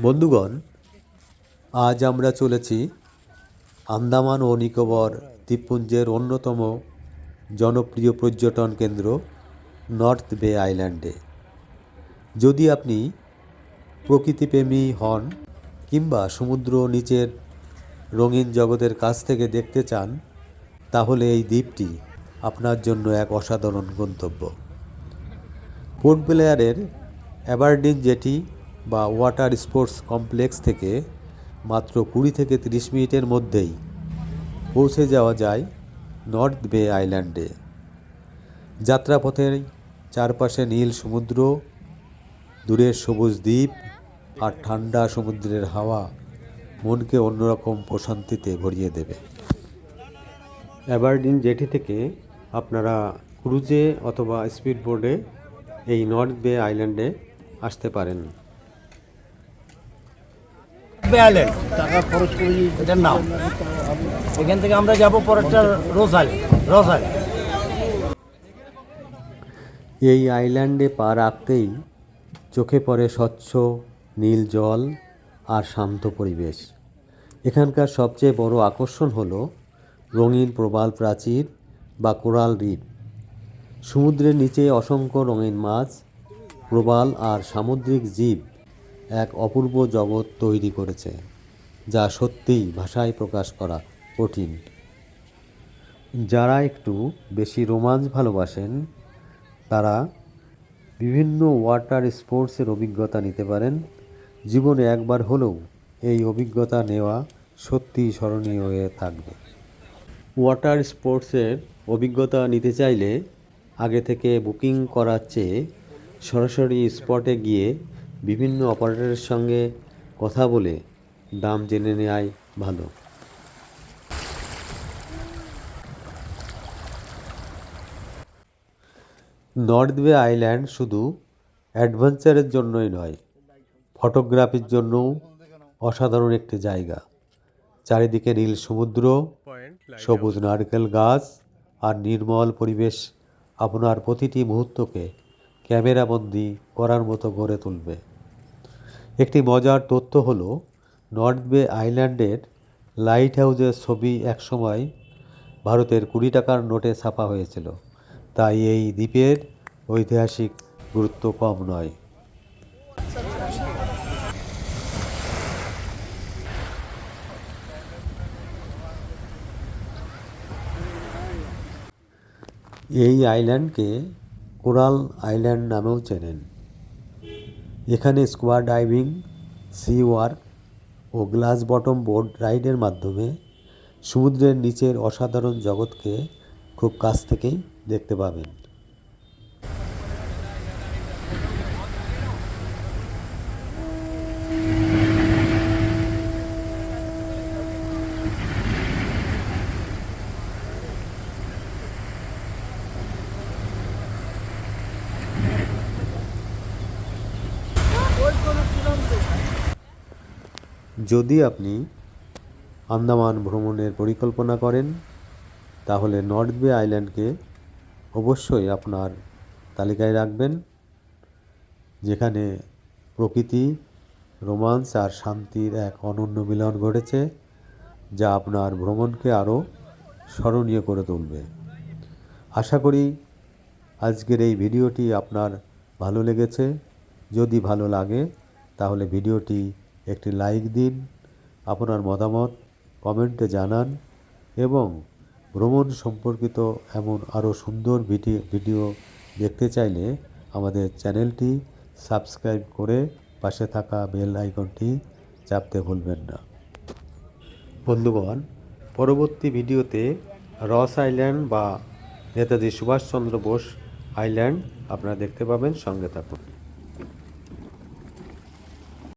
বন্ধুগণ, আজ আমরা চলেছি আন্দামান ও নিকোবর দ্বীপপুঞ্জের অন্যতম জনপ্রিয় পর্যটন কেন্দ্র নর্থ বে আইল্যান্ডে। যদি আপনি প্রকৃতিপ্রেমী হন কিংবা সমুদ্র নিচের রঙিন জগতের কাছ থেকে দেখতে চান, তাহলে এই দ্বীপটি আপনার জন্য এক অসাধারণ গন্তব্য। পোর্ট ব্লেয়ারের অ্যাবারডিন জেটি বা ওয়াটার স্পোর্টস কমপ্লেক্স থেকে মাত্র 20 থেকে 30 মিনিটের মধ্যেই পৌঁছে যাওয়া যায় নর্থ বে আইল্যান্ডে। যাত্রাপথের চারপাশে নীল সমুদ্র, দূরের সবুজ দ্বীপ আর ঠান্ডা সমুদ্রের হাওয়া মনকে অন্যরকম প্রশান্তিতে ভরিয়ে দেবে। অ্যাবারডিন জেটি থেকে আপনারা ক্রুজে অথবা স্পিডবোটে এই নর্থ বে আইল্যান্ডে আসতে পারেন। আইল্যান্ড টাকা খরচ করি, এটার নাম। এখান থেকে আমরা যাব পরেরটা রোজ আইল্যান্ড। এই আইল্যান্ডে পা রাখতেই চোখে পড়ে স্বচ্ছ নীল জল আর শান্ত পরিবেশ। এখানকার সবচেয়ে বড় আকর্ষণ হলো রঙিন প্রবাল প্রাচীর বা কোরাল রিফ। সমুদ্রের নিচে অসংখ্য রঙিন মাছ, প্রবাল আর সামুদ্রিক জীব এক অপূর্ব জগৎ তৈরি করেছে, যা সত্যিই ভাষায় প্রকাশ করা কঠিন। যারা একটু বেশি রোমাঞ্চ ভালোবাসেন, তারা বিভিন্ন ওয়াটার স্পোর্টসের অভিজ্ঞতা নিতে পারেন। জীবনে একবার হলেও এই অভিজ্ঞতা নেওয়া সত্যিই স্মরণীয় হয়ে থাকবে। ওয়াটার স্পোর্টসের অভিজ্ঞতা নিতে চাইলে আগে থেকে বুকিং করার চেয়ে সরাসরি স্পটে গিয়ে বিভিন্ন অপারেটরের সঙ্গে কথা বলে দাম জেনে নেওয়াই ভালো। নর্থ বে আইল্যান্ড শুধু অ্যাডভেঞ্চারের জন্যই নয়, ফটোগ্রাফির জন্যও অসাধারণ একটি জায়গা। চারিদিকে নীল সমুদ্র, সবুজ নারকেল গাছ আর নির্মল পরিবেশ আপনার প্রতিটি মুহূর্তকে ক্যামেরাবন্দি করার মতো গড়ে তুলবে। একটি মজার তথ্য হলো, নর্থ বে আইল্যান্ডের লাইট হাউসের ছবি একসময় ভারতের 20 টাকার নোটে ছাপা হয়েছিল। তাই এই দ্বীপের ঐতিহাসিক গুরুত্ব কম নয়। এই আইল্যান্ডকে কোরাল আইল্যান্ড নামেও চেনেন। এখানে স্কুবা ডাইভিং, সি ওয়ার্ক ও গ্লাস বটম বোট রাইডের মাধ্যমে সমুদ্রের নিচের অসাধারণ জগৎকে খুব কাছ থেকেই দেখতে পাবেন। যদি আপনি আন্দামান ভ্রমণের পরিকল্পনা করেন, তাহলে নর্থ বে আইল্যান্ডকে অবশ্যই আপনার তালিকায় রাখবেন, যেখানে প্রকৃতি, রোমান্স আর শান্তির এক অনন্য মিলন ঘটেছে, যা আপনার ভ্রমণকে আরও স্মরণীয় করে তুলবে। আশা করি আজকের এই ভিডিওটি আপনার ভালো লেগেছে। যদি ভালো লাগে তাহলে ভিডিওটি একটি লাইক দিন, আপনার মতামত কমেন্টে জানান এবং ভ্রমণ সম্পর্কিত এমন আরও সুন্দর ভিডিও দেখতে চাইলে আমাদের চ্যানেলটি সাবস্ক্রাইব করে পাশে থাকা বেল আইকনটি চাপতে ভুলবেন না। বন্ধুগণ, পরবর্তী ভিডিওতে রস আইল্যান্ড বা নেতাজি সুভাষচন্দ্র বোস আইল্যান্ড আপনারা দেখতে পাবেন। সঙ্গে থাকুন।